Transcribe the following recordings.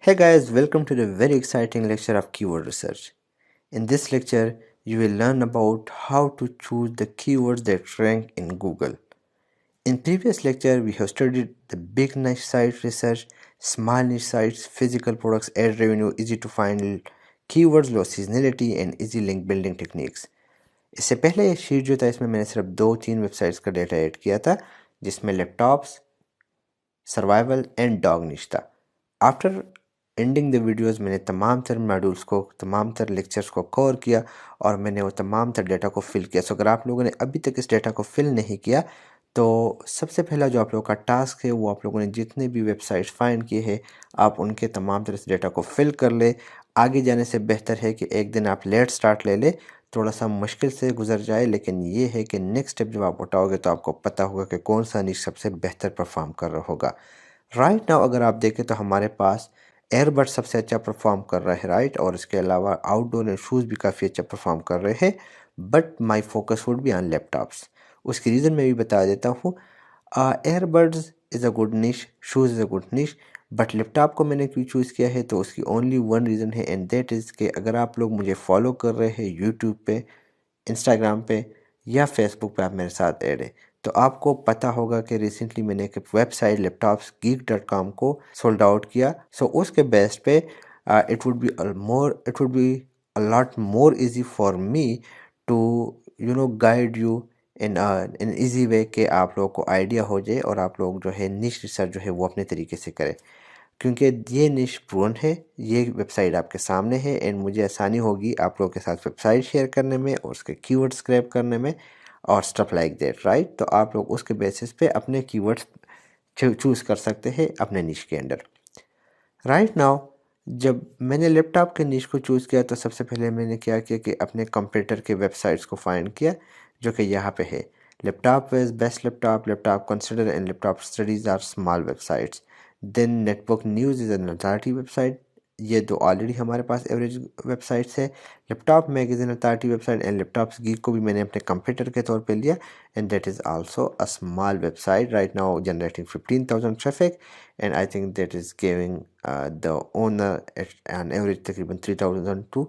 Hey guys, welcome to the very exciting lecture of keyword research. In this lecture, you will learn about how to choose the keywords that rank in Google. In previous lecture, we have studied the big niche site research, small niche sites, physical products, ad revenue, easy to find keywords, low seasonality and easy link building techniques. इससे पहले ये sheet जो था इसमें मैंने सिर्फ 2-3 websites का data add किया था जिसमें लैपटॉप्स, सर्वाइवल एंड डॉग निश था। आफ्टर एंडिंग द वीडियोस मैंने तमाम तर मॉड्यूल्स को तमाम तर लेक्चर्स को कवर किया और मैंने वो तमाम तर डेटा को फिल किया। सो अगर आप लोगों ने अभी तक इस डेटा को फिल नहीं किया तो सबसे पहला जो आप लोगों का टास्क है वो आप लोगों ने जितने भी वेबसाइट्स फाइंड किए हैं आप उनके तमाम तरह से डेटा को फिल कर ले। आगे जाने से बेहतर है कि एक दिन आप लेट स्टार्ट ले ले, थोड़ा सा मुश्किल से गुजर जाए, लेकिन ये है कि नेक्स्ट स्टेप जब आप उठाओगे तो आपको पता होगा कि कौन सा निश सबसे बेहतर परफॉर्म कर रहा होगा। राइट नाउ अगर आप देखें तो हमारे पास एयरबड सबसे अच्छा परफॉर्म कर रहा है, राइट, और इसके अलावा आउटडोर एंड शूज़ भी काफ़ी अच्छा परफॉर्म कर रहे हैं। But my focus would be on laptops. उसकी रीज़न मैं भी बता देता हूँ। एयरबड्स इज़ अ गुड निश, शूज़ इज़ अ गुड निश, बट लैपटॉप को मैंने क्यों चूज़ किया है तो उसकी ओनली वन रीज़न है एंड दैट इज़ कि अगर आप लोग मुझे फॉलो कर रहे हैं यूट्यूब पे, इंस्टाग्राम पे या फेसबुक पे आप मेरे साथ ऐड है तो आपको पता होगा कि रिसेंटली मैंने एक वेबसाइट laptopsgeek.com को सोल्ड आउट किया। सो उसके बेस पे it would be a lot more easy for me to guide you in easy way कि आप लोगों को आइडिया हो जाए और आप लोग जो है निश रिसर्च जो है वो अपने तरीके से करें, क्योंकि ये निश प्रूवन है। ये वेबसाइट आपके सामने है एंड मुझे आसानी होगी आप लोगों के साथ वेबसाइट शेयर करने में और उसके कीवर्ड स्क्रैप करने में और स्टफ लाइक दैट, राइट। तो आप लोग उसके बेसिस पे अपने कीवर्ड्स चूज़ कर सकते हैं अपने निश के अंडर। राइट नाउ जब मैंने लैपटॉप के निश को चूज़ किया तो सबसे पहले मैंने क्या किया कि अपने कंप्यूटर के वेबसाइट्स को फाइंड किया जो कि यहाँ पे है। Laptop is best laptop, laptop consider and laptop studies are small websites. Then network news is an authority website. ये दो ऑलरेडी हमारे पास एवरेज वेबसाइट्स है। Laptop magazine authority website and laptops geek को भी मैंने अपने कंप्यूटर के तौर पे लिया and that is also a small website right now generating 15,000 traffic and I think that is giving the owner at an average तकरीबन 3,000 to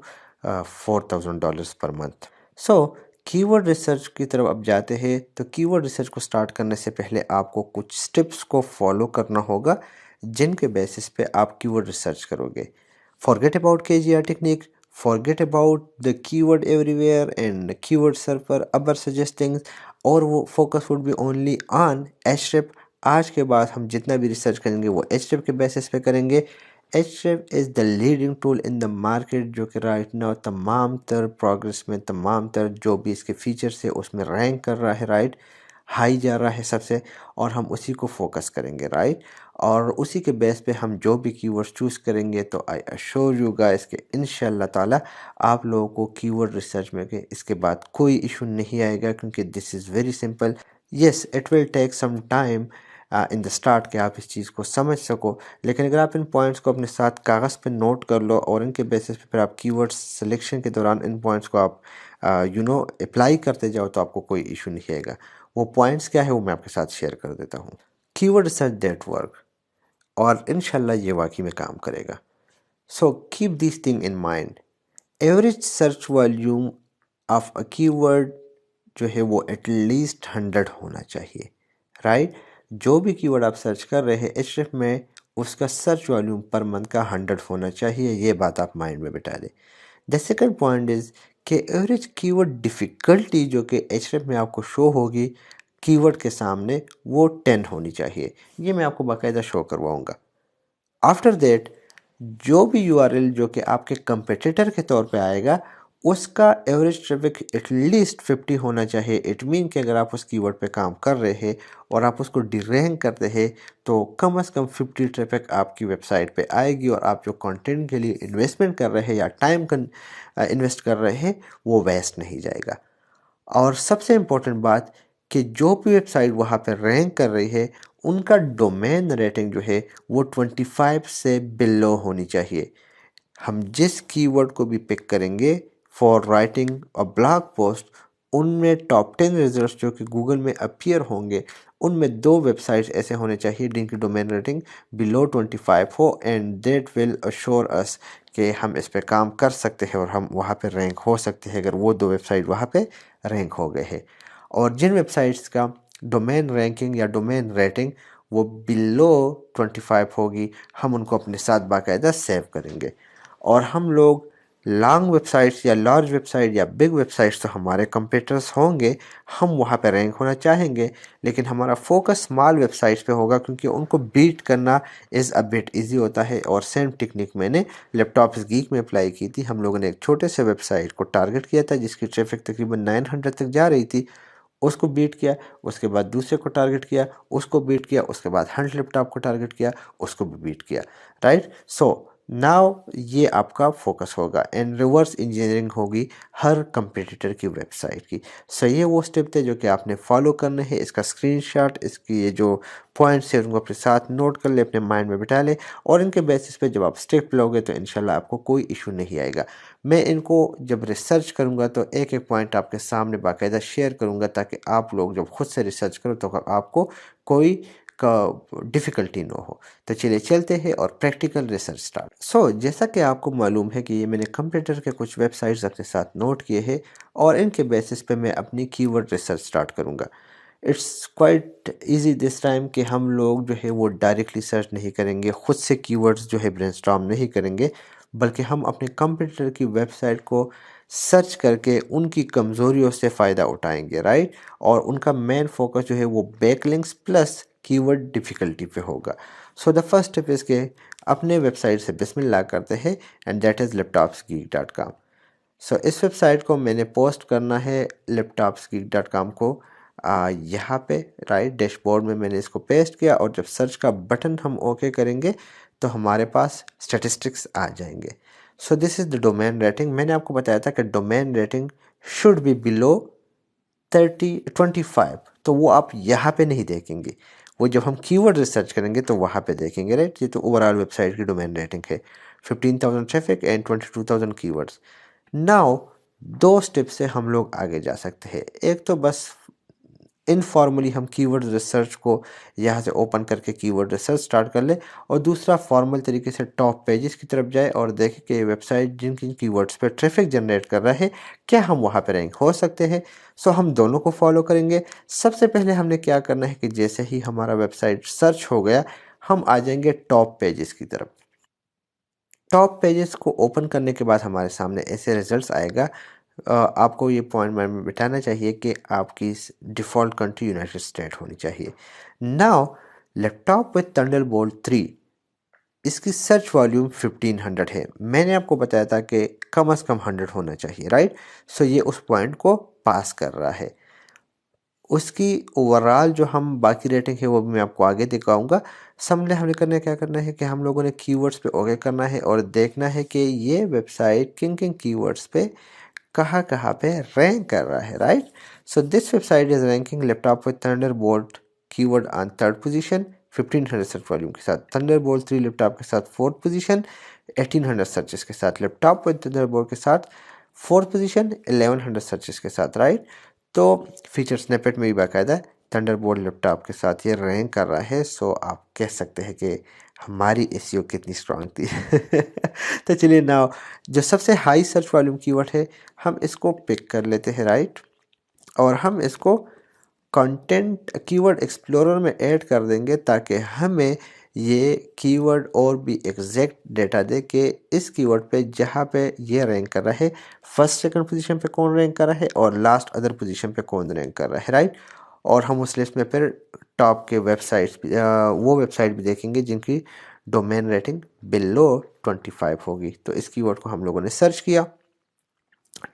$4,000 per month. So keyword research की तरफ अब जाते हैं तो कीवर्ड रिसर्च को स्टार्ट करने से पहले आपको कुछ स्टेप्स को फॉलो करना होगा जिनके बेसिस पे आप कीवर्ड रिसर्च करोगे। Forget about KGR technique, forget about the keyword everywhere and keyword server other suggestions, और वो focus would be only on Href। आज के बाद हम जितना भी रिसर्च करेंगे वो Href के बेसिस पे करेंगे। Href is the leading tool in the market जो कि राइट नाउ तमाम तर प्रोग्रेस में तमाम तर जो भी इसके फीचर्स है उसमें रैंक कर रहा है, राइट, हाई जा रहा है सबसे, और हम उसी को फोकस करेंगे, राइट। और उसी के बेस पे हम जो भी कीवर्ड्स चूज़ करेंगे तो आई अश्योर यू गाइस कि इंशाल्लाह ताला आप लोगों को कीवर्ड रिसर्च में के इसके बाद कोई इशू नहीं आएगा, क्योंकि this is very simple. Yes it will take some time in the start कि आप इस चीज़ को समझ सको, लेकिन अगर आप इन पॉइंट्स को अपने साथ कागज़ पे नोट कर लो और इनके बेसिस पे फिर आप कीवर्ड सिलेक्शन के दौरान इन पॉइंट्स को आप अप्लाई करते जाओ तो आपको कोई इशू नहीं आएगा। वो पॉइंट्स क्या है वो मैं आपके साथ शेयर कर देता हूँ। कीवर्ड रिसर्च दैट वर्क, और इंशाल्लाह ये वाकई में काम करेगा। So keep this thing in mind. Average search volume of a keyword जो है वो एटलीस्ट 100 होना चाहिए, राइट। जो भी कीवर्ड आप सर्च कर रहे हैं Href में उसका सर्च वॉल्यूम पर मंथ का 100 होना चाहिए, ये बात आप माइंड में बिठा दें। द सेकंड पॉइंट इज़ कि एवरेज कीवर्ड डिफ़िकल्टी जो कि Href में आपको शो होगी कीवर्ड के सामने वो 10 होनी चाहिए, ये मैं आपको बाकायदा शो करवाऊँगा। आफ्टर दैट जो भी यूआरएल जो कि आपके कंपटीटर के तौर पे आएगा उसका एवरेज ट्रैफिक एटलीस्ट 50 होना चाहिए। इट मीन कि अगर आप उस कीवर्ड पे काम कर रहे हैं और आप उसको डिरैंक करते हैं तो कम से कम 50 ट्रैफिक आपकी वेबसाइट पे आएगी और आप जो कंटेंट के लिए इन्वेस्टमेंट कर रहे हैं या टाइम इन्वेस्ट कर रहे हैं वो वेस्ट नहीं जाएगा। और सबसे इम्पोर्टेंट बात कि जो भी वेबसाइट वहाँ पर रैंक कर रही है उनका डोमेन रेटिंग जो है वो 25 से बिलो होनी चाहिए। हम जिस कीवर्ड को भी पिक करेंगे for writing a blog post उनमें टॉप 10 रिजल्ट्स जो कि गूगल में अपीयर होंगे, उनमें 2 वेबसाइट्स ऐसे होने चाहिए जिनकी डोमेन रेटिंग बिलो 25 हो, एंड दैट विल अश्योर अस कि हम इस पे काम कर सकते हैं और हम वहाँ पे रैंक हो सकते हैं अगर वो 2 वेबसाइट वहाँ पे रैंक हो गए हैं। और जिन वेबसाइट्स का डोमेन रैंकिंग या डोमेन रेटिंग वो बिलो 25 होगी, हम उनको अपने साथ बाकायदा सेव करेंगे। और हम लोग लॉन्ग वेबसाइट्स या लार्ज वेबसाइट या बिग वेबसाइट्स तो हमारे कंपीटर्स होंगे, हम वहाँ पे रैंक होना चाहेंगे, लेकिन हमारा फोकस स्मॉल वेबसाइट्स पे होगा क्योंकि उनको बीट करना इज़ अ बिट ईजी होता है। और सेम टेक्निक मैंने लैपटॉप्स गीक में अप्लाई की थी। हम लोगों ने एक छोटे से वेबसाइट को टारगेट किया था जिसकी ट्रैफिक तकरीबन 900 तक जा रही थी, उसको बीट किया, उसके बाद दूसरे को टारगेट किया, उसको बीट किया, उसके बाद हंट लैपटॉप को टारगेट किया, उसको भी बीट किया, राइट। सो नाउ ये आपका फोकस होगा एंड रिवर्स इंजीनियरिंग होगी हर कंपटीटर की वेबसाइट की। सो ये वो स्टेप थे जो कि आपने फॉलो करने हैं। इसका स्क्रीनशॉट, इसकी ये जो पॉइंट्स है उनको अपने साथ नोट कर ले, अपने माइंड में बिठा ले, और इनके बेसिस पे जब आप स्टेप लोगे तो इंशाल्लाह आपको कोई इशू नहीं आएगा। मैं इनको जब रिसर्च करूँगा तो एक एक पॉइंट आपके सामने बाकायदा शेयर करूँगा ताकि आप लोग जब खुद से रिसर्च करो तो आपको कोई का डिफ़िकल्टी ना हो। तो चलिए चलते हैं और प्रैक्टिकल रिसर्च स्टार्ट। जैसा कि आपको मालूम है कि ये मैंने कंप्यूटर के कुछ वेबसाइट्स अपने साथ नोट किए हैं और इनके बेसिस पे मैं अपनी कीवर्ड रिसर्च स्टार्ट करूँगा। It's quite easy this time कि हम लोग जो है वो डायरेक्टली सर्च नहीं करेंगे, ख़ुद से कीवर्ड्स जो है ब्रेनस्टॉर्म नहीं करेंगे, बल्कि हम अपने कंप्यूटर की वेबसाइट को सर्च करके उनकी कमज़ोरियों से फ़ायदा उठाएंगे, राइट। और उनका मेन फोकस जो है वो बैकलिंक्स प्लस कीवर्ड डिफ़िकल्टी पे होगा। So the first step is के अपने वेबसाइट से बिस्मिल्लाह करते हैं, एंड दैट इज़ laptopsgeek.com। इस वेबसाइट को मैंने पोस्ट करना है laptopsgeek.com को यहाँ पे, राइट, डैशबोर्ड में मैंने इसको पेस्ट किया, और जब सर्च का बटन हम ओके करेंगे तो हमारे पास स्टैटिस्टिक्स आ जाएंगे। So this is the domain rating. मैंने आपको बताया था कि domain rating should be below 25, तो वो आप यहाँ पे नहीं देखेंगे, वो जब हम कीवर्ड रिसर्च करेंगे तो वहाँ पे देखेंगे, राइट। ये तो ओवरऑल वेबसाइट की डोमेन रेटिंग है, 15,000 traffic and 22,000 keywords. Now 2 step से हम लोग आगे जा सकते हैं। एक तो बस इनफॉर्मली हम कीवर्ड रिसर्च को यहाँ से ओपन करके कीवर्ड रिसर्च स्टार्ट कर ले, और दूसरा फॉर्मल तरीके से टॉप पेजेस की तरफ जाए और देखें कि वेबसाइट जिन किन कीवर्ड्स पे ट्रैफिक जनरेट कर रहा है क्या हम वहाँ पे रैंक हो सकते हैं। हम दोनों को फॉलो करेंगे। सबसे पहले हमने क्या करना है कि जैसे ही हमारा वेबसाइट सर्च हो गया, हम आ जाएंगे टॉप पेजेस की तरफ। टॉप पेजेस को ओपन करने के बाद हमारे सामने ऐसे रिजल्ट्स आएगा। आपको ये पॉइंट में बिठाना चाहिए कि आपकी डिफ़ॉल्ट कंट्री यूनाइटेड स्टेट होनी चाहिए। नाउ लैपटॉप विद थंडरबोल्ट 3, इसकी सर्च वॉल्यूम 1500 है। मैंने आपको बताया था कि कम से कम 100 होना चाहिए, राइट। ये उस पॉइंट को पास कर रहा है। उसकी ओवरऑल जो हम बाकी रेटिंग है वो भी मैं आपको आगे दिखाऊंगा। समझे हमने क्या करना है कि हम लोगों ने कीवर्ड्स पे ओके करना है और देखना है कि ये वेबसाइट किन किन कीवर्ड्स पे कहाँ पे रैंक कर रहा है, right. This website is ranking laptop with Thunderbolt keyword on 3rd position 1500 search volume के साथ, थंडरबोल्ट 3 लैपटॉप के साथ 4th पोजीशन 1800 सर्चेस के साथ, लैपटॉप विद थंडरबोल्ट के साथ 4th पोजीशन 1100 सर्चेस के साथ, राइट। तो फीचर स्निपेट में भी बाकायदा थंडरबोल्ट लैपटॉप के साथ ये रैंक कर रहा है। आप कह सकते हैं कि हमारी एसईओ कितनी स्ट्रांग थी। तो चलिए नाउ जो सबसे हाई सर्च वॉल्यूम कीवर्ड है हम इसको पिक कर लेते हैं, राइट। और हम इसको कंटेंट कीवर्ड एक्सप्लोरर में ऐड कर देंगे ताकि हमें ये कीवर्ड और भी एग्जैक्ट डेटा दे कि इस कीवर्ड पे जहाँ पे ये रैंक कर रहा है, फर्स्ट सेकंड पोजीशन पे कौन रैंक कर रहा है और लास्ट अदर पोजीशन पे कौन रैंक कर रहा है, राइट। और हम उस लिस्ट में फिर टॉप के वेबसाइट्स वो वेबसाइट भी देखेंगे जिनकी डोमेन रेटिंग बिलो 25 होगी। तो इस कीवर्ड को हम लोगों ने सर्च किया,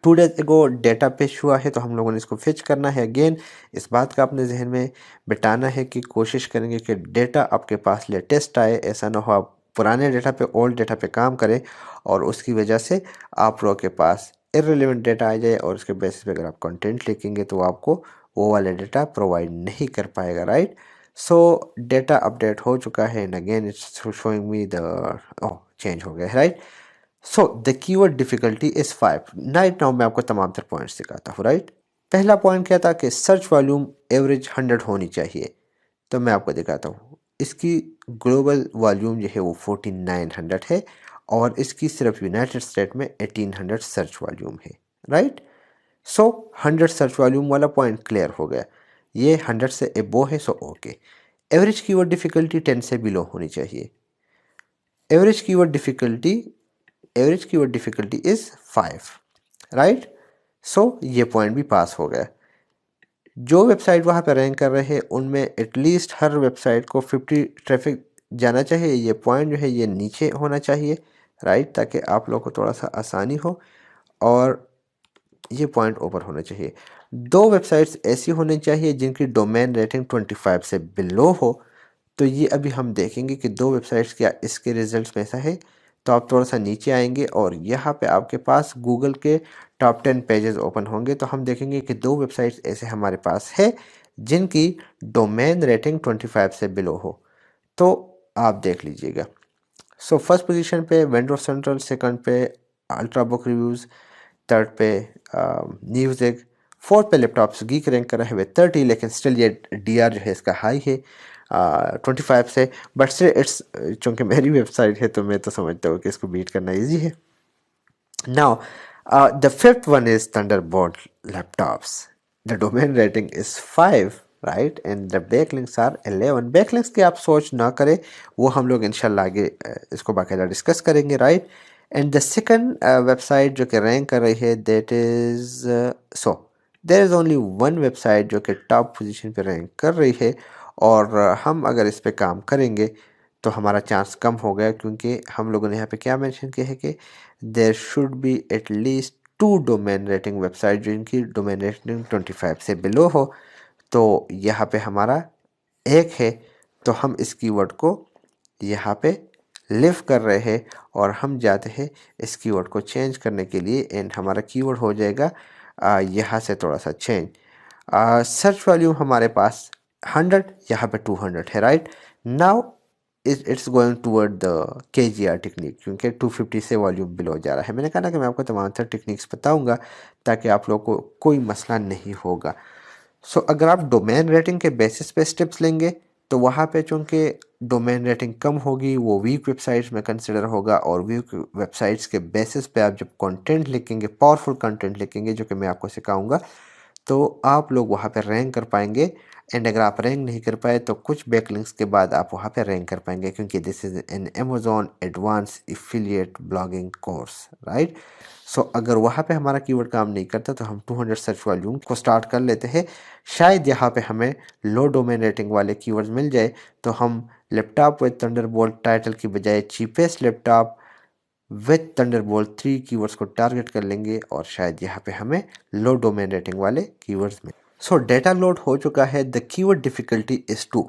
2 डेज एगो डेटा पेश हुआ है, तो हम लोगों ने इसको फिच करना है। अगेन इस बात का अपने जहन में बिठाना है कि कोशिश करेंगे कि डेटा आपके पास लेटेस्ट आए, ऐसा ना हो आप पुराने डेटा पे ओल्ड डेटा पे काम करें और उसकी वजह से आप लोगों के पास इररिलेवेंट डेटा आ जाए और उसके बेसिस पे अगर आप कंटेंट लिखेंगे तो आपको वो वाला डेटा प्रोवाइड नहीं कर पाएगा, राइट। डेटा अपडेट हो चुका है and again it's showing me the change हो गया है, right. The keyword difficulty is 5। Right now मैं आपको तमाम तर पॉइंट्स दिखाता हूँ, राइट। पहला पॉइंट क्या था कि सर्च वॉल्यूम एवरेज 100 होनी चाहिए। तो मैं आपको दिखाता हूँ, इसकी ग्लोबल वॉल्यूम जो है वो 4900 है और इसकी सिर्फ यूनाइटेड स्टेट में 1800 सर्च वॉल्यूम है, राइट। सो 100 सर्च वॉल्यूम वाला पॉइंट क्लियर हो गया। ये 100 से एबो है, so okay. Average keyword difficulty 10 से बिलो होनी चाहिए। Average keyword difficulty is 5, right. So ये पॉइंट भी पास हो गया। जो वेबसाइट वहाँ पे रैंक कर रहे हैं उनमें एटलीस्ट हर वेबसाइट को 50 ट्रैफिक जाना चाहिए। ये पॉइंट जो है ये नीचे होना चाहिए, राइट, ताकि आप लोगों को थोड़ा सा आसानी हो। और ये पॉइंट ऊपर होना चाहिए। दो वेबसाइट्स ऐसी होनी चाहिए जिनकी डोमेन रेटिंग 25 से बिलो हो। तो ये अभी हम देखेंगे कि दो वेबसाइट्स क्या इसके रिजल्ट्स में ऐसा है। तो आप थोड़ा सा नीचे आएंगे और यहाँ पे आपके पास गूगल के टॉप 10 पेजेस ओपन होंगे। तो हम देखेंगे कि दो वेबसाइट्स ऐसे हमारे पास है जिनकी डोमेन रेटिंग 25 से बिलो हो। तो आप देख लीजिएगा। सो फर्स्ट पोजीशन पे वेंडर सेंट्रल, सेकंड पे अल्ट्रा बुक रिव्यूज़, थर्ड पे न्यूज़िक, फोर्थ पे लैपटॉप्स गीक रैंक कर रहे हैं विद 30, लेकिन स्टिल ये डीआर जो है इसका हाई है 25 से। बट स्टिल इट्स, चूँकि मेरी वेबसाइट है तो मैं तो समझता हूँ कि इसको बीट करना ईजी है। Now, the fifth one is Thunderbolt laptops. The domain rating is 5, right? And the backlinks are 11. Backlinks की आप सोच ना करें, वो हम लोग इंशाल्लाह आगे इसको बाकायदा डिस्कस करेंगे, right? And the second website जो कि रैंक कर रही है, that is so there is only one website जो कि टॉप पोजीशन पे रैंक कर रही है। और हम अगर इस पे काम करेंगे तो हमारा चांस कम हो गया, क्योंकि हम लोगों ने यहाँ पे क्या मेंशन किया है कि there should be at least 2 domain rating website जिनकी डोमेन रेटिंग 25 से बिलो हो। तो यहाँ पे हमारा एक है, तो हम इस कीवर्ड को यहाँ पे लिव कर रहे हैं और हम जाते हैं इस कीवर्ड को चेंज करने के लिए। एंड हमारा कीवर्ड हो जाएगा यहाँ से थोड़ा सा चेंज। सर्च वॉल्यूम हमारे पास 100, यहाँ पे 200 है, right. Now it's going toward the KGR technique, क्योंकि 250 से वॉल्यूम बिलो जा रहा है। मैंने कहा ना कि मैं आपको तमाम तरह टेक्निक्स बताऊंगा ताकि आप लोग को कोई मसला नहीं होगा। सो अगर आप डोमेन रेटिंग के बेसिस पे स्टेप्स लेंगे तो वहाँ पे चूँकि डोमेन रेटिंग कम होगी, वो वीक वेबसाइट्स में कंसिडर होगा। और वीक वेबसाइट्स के बेसिस पे आप जब कंटेंट लिखेंगे, पावरफुल कंटेंट लिखेंगे जो कि मैं आपको सिखाऊंगा, तो आप लोग वहाँ पे रैंक कर पाएंगे। एंड अगर आप रैंक नहीं कर पाए तो कुछ बैकलिंक्स के बाद आप वहाँ पे रैंक कर पाएंगे, क्योंकि this is an Amazon advance affiliate blogging course, right. So अगर वहाँ पे हमारा कीवर्ड काम नहीं करता तो हम 200 सर्च वॉल्यूम को स्टार्ट कर लेते हैं। शायद यहाँ पे हमें लो डोमेन रेटिंग वाले कीवर्ड्स मिल जाए तो हम लैपटॉप विद थंडरबोल्ट टाइटल की बजाय cheapest laptop with Thunderbolt 3 keywords को टारगेट कर लेंगे और शायद यहाँ पे हमें लो डोमेन रेटिंग वाले कीवर्ड्स में। सो डेटा लोड हो चुका है। The keyword difficulty is 2।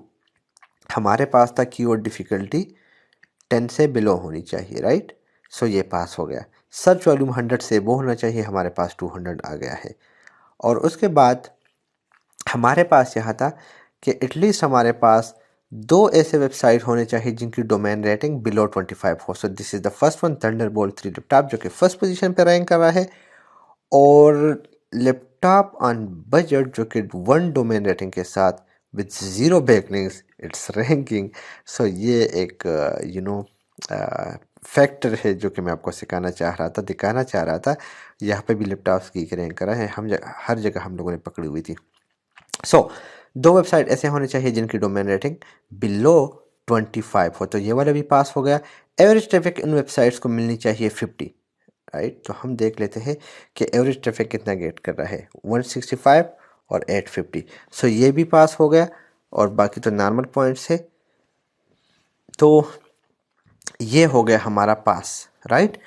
हमारे पास था कीवर्ड डिफिकल्टी 10 से बिलो होनी चाहिए, राइट। सो ये पास हो गया। सर्च वॉल्यूम 100 से वो होना चाहिए, हमारे पास 200 आ गया है। और उसके बाद हमारे पास यहाँ था कि एटलीस्ट हमारे पास दो ऐसे वेबसाइट होने चाहिए जिनकी डोमेन रेटिंग बिलो 25 हो। So this is the first one, Thunderbolt 3 laptop, जो कि फर्स्ट पोजीशन पे रैंक कर रहा है। और लैपटॉप ऑन बजट जो कि 1 डोमेन रेटिंग के साथ विद 0 बैकलिंक्स इट्स रैंकिंग। सो ये एक फैक्टर है जो कि मैं आपको सिखाना चाह रहा था, दिखाना चाह रहा था। यहाँ पे भी लैपटॉप्स की रैंक करा है, हर जगह हम लोगों ने पकड़ी हुई थी। सो दो वेबसाइट ऐसे होने चाहिए जिनकी डोमेन रेटिंग बिलो 25 हो। तो ये वाला भी पास हो गया। एवरेज ट्रैफिक इन वेबसाइट्स को मिलनी चाहिए 50, राइट। तो हम देख लेते हैं कि एवरेज ट्रैफिक कितना गेट कर रहा है, 165 और 850। सो ये भी पास हो गया और बाकी तो नॉर्मल पॉइंट्स है। तो ये हो गया हमारा पास, राइट।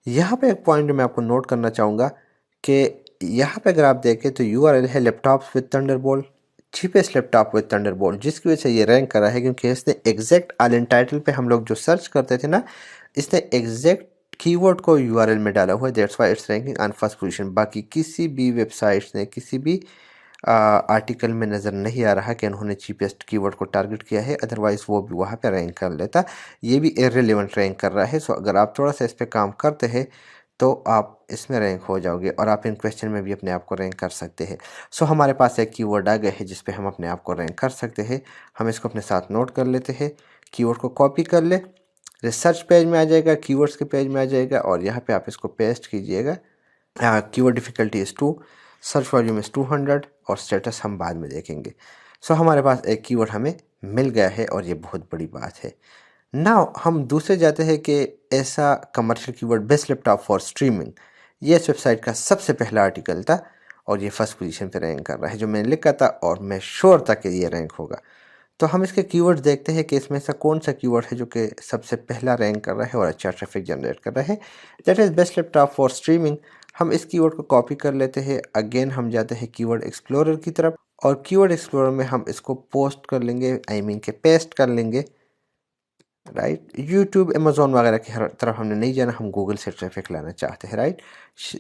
यहाँ पे एक पॉइंट जो मैं आपको नोट करना चाहूँगा कि यहाँ पे अगर आप देखें तो URL है laptops with Thunderbolt, cheapest laptop with Thunderbolt, जिसकी वजह से ये रैंक करा है क्योंकि इसने एग्जैक्ट आइलैंड टाइटल पे हम लोग जो सर्च करते थे ना, इसने एग्जैक्ट कीवर्ड को URL में डाला हुआ है। That's why it's ranking on first position. बाकी किसी भी वेबसाइट्स ने किसी भी आर्टिकल में नज़र नहीं आ रहा कि उन्होंने चीपेस्ट कीवर्ड को टारगेट किया है, अदरवाइज़ वो भी वहाँ पे रैंक कर लेता। ये भी इररिलेवेंट रैंक कर रहा है। सो अगर आप थोड़ा सा इस पर काम करते हैं तो आप इसमें रैंक हो जाओगे और आप इन क्वेश्चन में भी अपने आप को रैंक कर सकते हैं। सो हमारे पास एक कीवर्ड आ गया है जिस पे हम अपने आप को रैंक कर सकते हैं। हम इसको अपने साथ नोट कर लेते हैं। कीवर्ड को कॉपी कर ले, रिसर्च पेज में आ जाएगा, कीवर्ड्स के पेज में आ जाएगा और यहाँ पे आप इसको पेस्ट कीजिएगा। Keyword difficulty is 2, search volume is 200 और स्टेटस हम बाद में देखेंगे। सो हमारे पास एक कीवर्ड हमें मिल गया है और ये बहुत बड़ी बात है। नाउ हम दूसरे जाते हैं कि ऐसा commercial keyword best laptop for streaming, ये इस वेबसाइट का सबसे पहला आर्टिकल था और ये फर्स्ट पोजीशन पे रैंक कर रहा है, जो मैंने लिखा था और मैं श्योर था कि ये रैंक होगा। तो हम इसके कीवर्ड्स देखते हैं कि इसमें से कौन सा कीवर्ड है जो कि सबसे पहला रैंक कर रहा है और अच्छा ट्रैफिक जनरेट कर रहा है। That is best laptop for streaming. हम इस कीवर्ड को कॉपी कर लेते हैं। अगेन हम जाते हैं कीवर्ड एक्सप्लोरर की तरफ और कीवर्ड एक्सप्लोरर में हम इसको पोस्ट कर लेंगे, आई मीन के पेस्ट कर लेंगे, राइट। यूट्यूब, अमेजोन वगैरह की हर तरफ हमने नहीं जाना, हम गूगल से ट्रैफिक लाना चाहते हैं, right.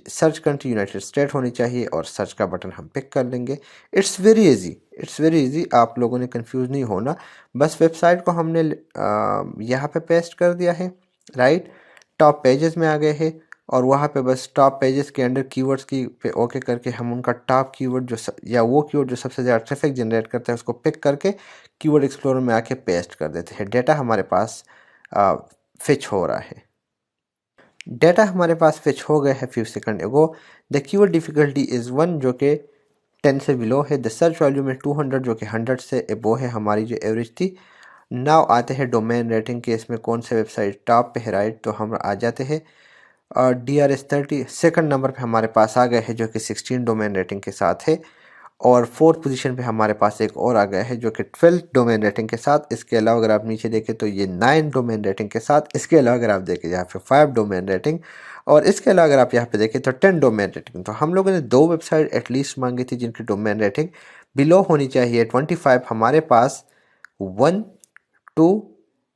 Search country United state होनी चाहिए और सर्च का बटन हम पिक कर लेंगे। It's very easy, it's very easy, आप लोगों ने कंफ्यूज नहीं होना। बस वेबसाइट को हमने यहाँ पे पेस्ट कर दिया है, राइट। टॉप पेजेस में आ गए हैं और वहाँ पे बस टॉप पेजेस के अंडर कीवर्ड्स की पे ओके करके हम उनका टॉप कीवर्ड या वो कीवर्ड जो सबसे ज़्यादा ट्रैफिक जनरेट करता है उसको पिक करके कीवर्ड एक्सप्लोरर में आके पेस्ट कर देते हैं। डेटा हमारे पास फिच हो रहा है। डेटा हमारे पास फिच हो गया है फ्यू सेकंड एगो। द कीवर्ड डिफिकल्टी इज़ 1 जो कि 10 से बिलो है। द सर्च वैल्यू में 200 जो कि 100 से एबो है हमारी जो एवरेज थी। नाउ आते हैं डोमेन रेटिंग के, इसमें कौन से वेबसाइट टॉप पे है, राइट। तो हम आ जाते हैं DRS30 सेकंड नंबर पे हमारे पास आ गया है जो कि 16 डोमेन रेटिंग के साथ है और फोर्थ पोजीशन पे हमारे पास एक और आ गया है जो कि 12 डोमेन रेटिंग के साथ। इसके अलावा अगर आप नीचे देखें तो ये 9 डोमेन रेटिंग के साथ। इसके अलावा अगर आप देखें यहाँ पे 5 डोमेन रेटिंग और इसके अलावा अगर आप यहाँ पे देखें तो 10 डोमेन रेटिंग। तो हम लोगों ने 2 वेबसाइट एटलीस्ट मांगी थी जिनकी डोमेन रेटिंग बिलो होनी चाहिए 25। हमारे पास 1 2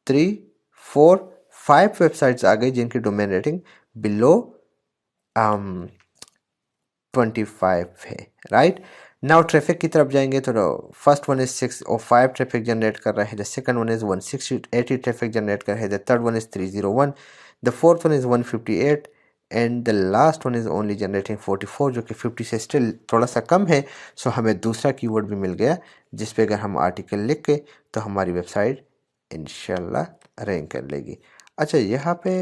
3 4 5 वेबसाइट्स आ गई जिनकी डोमेन रेटिंग बिलो 25 है, राइट। नाउ ट्रैफिक की तरफ जाएंगे तो first one is 605 traffic generate कर रहा है। The second one is 180 traffic generate कर रहा है। The third one is 301। The fourth one is 158 and the last one is only generating 44 जो कि 50 से स्टिल थोड़ा सा कम है। सो हमें दूसरा कीवर्ड भी मिल गया जिस पे अगर हम आर्टिकल लिख के तो हमारी वेबसाइट इंशाल्लाह रैंक कर लेगी। अच्छा, यहाँ पे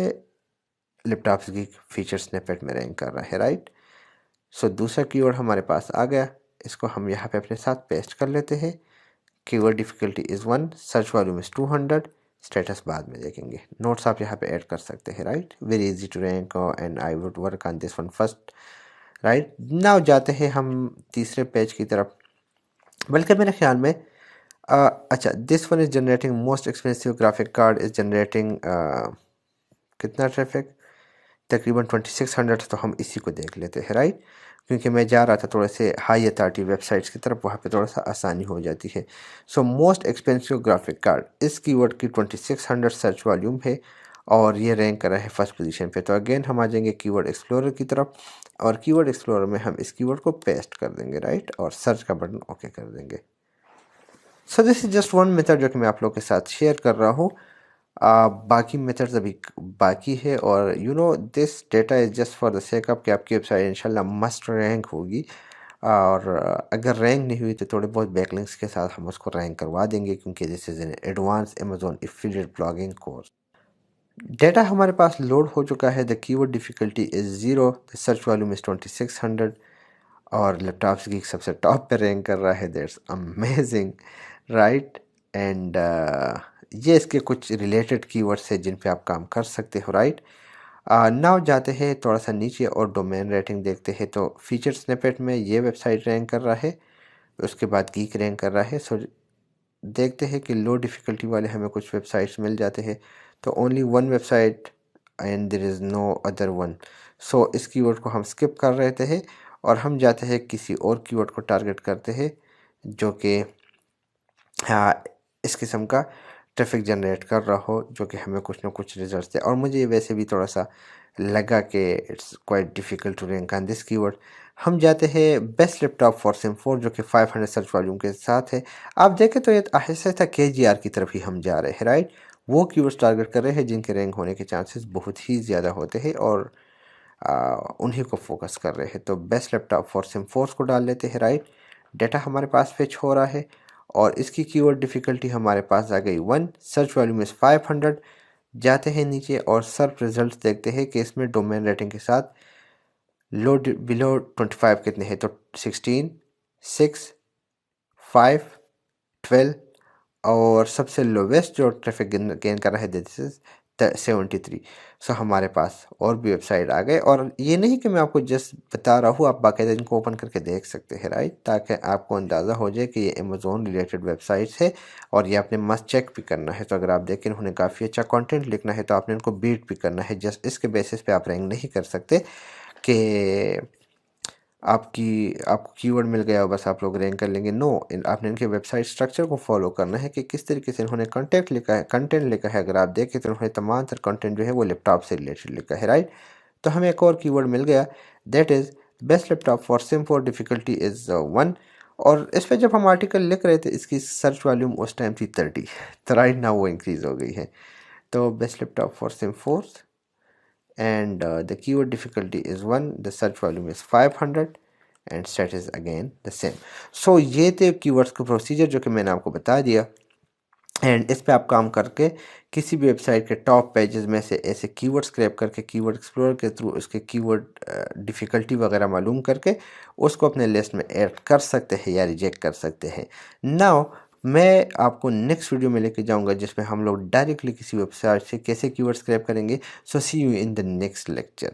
लैपटॉप्स की फीचर स्निपेट में रैंक कर रहा है, राइट। सो दूसरा कीवर्ड हमारे पास आ गया, इसको हम यहाँ पे अपने साथ पेस्ट कर लेते हैं। Keyword difficulty is 1, search volume is 200, status बाद में देखेंगे। नोट्स आप यहाँ पे ऐड कर सकते हैं, right. Very easy to rank and I would work on this one first, right. Now जाते हैं हम तीसरे पेज की तरफ, बल्कि मेरे ख्याल में अच्छा, this one is generating most expensive graphic card is generating कितना ट्रैफिक, तकरीबन 2600। तो हम इसी को देख लेते हैं, राइट, क्योंकि मैं जा रहा था थोड़े से हाई अथॉरिटी वेबसाइट्स की तरफ, वहाँ पे थोड़ा सा आसानी हो जाती है। So most expensive graphic card, इस कीवर्ड की 2600 सर्च वॉल्यूम है और ये रैंक करा है फर्स्ट पोजीशन पे। तो अगेन हम आ जाएंगे कीवर्ड एक्सप्लोरर की तरफ और कीवर्ड एक्सप्लोरर में हम इस कीवर्ड को पेस्ट कर देंगे, राइट, और सर्च का बटन ओके कर देंगे। So this is just one method जो कि मैं आप लोग के साथ शेयर कर रहा हूँ। बाकी मेथड्स अभी बाकी है और you know this data is just for the sake of कि आपकी वेबसाइट इंशाल्लाह मस्ट रैंक होगी। और अगर रैंक नहीं हुई तो थोड़े बहुत बैकलिंक्स के साथ हम उसको रैंक करवा देंगे, क्योंकि this is an advance Amazon affiliate blogging course. Data हमारे पास लोड हो चुका है। The keyword difficulty is 0, the search volume is 2600 और लैपटॉप्स की सबसे टॉप पे रैंक कर रहा है। That's amazing, right. एंड ये इसके कुछ रिलेटेड कीवर्ड्स है जिन पे आप काम कर सकते हो, राइट। नाउ जाते हैं थोड़ा सा नीचे और डोमेन रेटिंग देखते हैं। तो फीचर स्निपेट में ये वेबसाइट रैंक कर रहा है, उसके बाद गीक रैंक कर रहा है। सो देखते हैं कि लो डिफ़िकल्टी वाले हमें कुछ वेबसाइट्स मिल जाते हैं। तो only one website and there is no other one. So इस कीवर्ड को हम स्किप कर रहे थे और हम जाते हैं किसी और कीवर्ड को टारगेट करते हैं जो कि हाँ इस किस्म का ट्रैफिक जनरेट कर रहा हो, जो कि हमें कुछ ना कुछ रिजल्ट दे। और मुझे वैसे भी थोड़ा सा लगा कि it's quite difficult to rank on this keyword. हम जाते हैं बेस्ट लैपटॉप फॉर सिम 4 जो कि 500 सर्च वॉल्यूम के साथ है। आप देखें तो ये आहिस्ता आहिस्ता KGR की तरफ ही हम जा रहे हैं, राइट। वो कीवर्ड्स टारगेट कर रहे हैं जिनके रैंक होने के चांसेस बहुत ही ज़्यादा होते हैं और उन्हीं को फोकस कर रहे हैं। तो बेस्ट लैपटॉप फॉर सिम4 को डाल लेते हैं, राइट। डाटा हमारे पास फेच हो रहा है और इसकी कीवर्ड डिफ़िकल्टी हमारे पास आ गई 1, सर्च वॉल्यूम इज़ 500। जाते हैं नीचे और सर्च रिजल्ट देखते हैं कि इसमें डोमेन रेटिंग के साथ लो बिलो 25 कितने हैं, तो 16, 6, 5, 12 और सबसे लोवेस्ट जो ट्रैफिक गेन कर रहा है दिस इज 73। सो हमारे पास और भी वेबसाइट आ गए। और ये नहीं कि मैं आपको जस्ट बता रहा हूँ, आप बाकायदा इनको ओपन करके देख सकते हैं, राइट, ताकि आपको अंदाज़ा हो जाए कि ये अमेजोन रिलेटेड वेबसाइट्स है और ये आपने मस्ट चेक भी करना है। तो अगर आप देखें उन्होंने काफ़ी अच्छा कंटेंट लिखना है तो आपने इनको बीट भी करना है। जस्ट इसके बेसिस पे आप रैंक नहीं कर सकते कि आपको कीवर्ड मिल गया और बस आप लोग रैंक कर लेंगे। नो, आपने इनके वेबसाइट स्ट्रक्चर को फॉलो करना है कि किस तरीके से इन्होंने कंटेंट लिखा है। अगर आप देखें तो उन्होंने तमाम तर कंटेंट जो है वो लैपटॉप से रिलेटेड लिखा है, राइट। तो हमें एक और कीवर्ड मिल गया, that is best laptop for SIM for difficulty is 1। और इस पर जब हम आर्टिकल लिख रहे थे इसकी सर्च वॉल्यूम उस टाइम थी 30, तो राइट नाउ वो इंक्रीज़ हो गई है। तो best laptop for SIM 4 and the keyword difficulty is 1, the search volume is 500 and set is again the same. So ये थे कीवर्ड्स का प्रोसीजर जो कि मैंने आपको बता दिया। एंड इस पे आप काम करके किसी भी वेबसाइट के टॉप पेजेस में से ऐसे कीवर्ड स्क्रैप करके कीवर्ड एक्सप्लोरर के थ्रू उसके कीवर्ड डिफ़िकल्टी वगैरह मालूम करके उसको अपने लिस्ट में ऐड कर सकते हैं या रिजेक्ट कर सकते हैं। नाउ मैं आपको नेक्स्ट वीडियो में लेके जाऊंगा जिसमें हम लोग डायरेक्टली किसी वेबसाइट से कैसे कीवर्ड स्क्रैप करेंगे। So see you in the next lecture.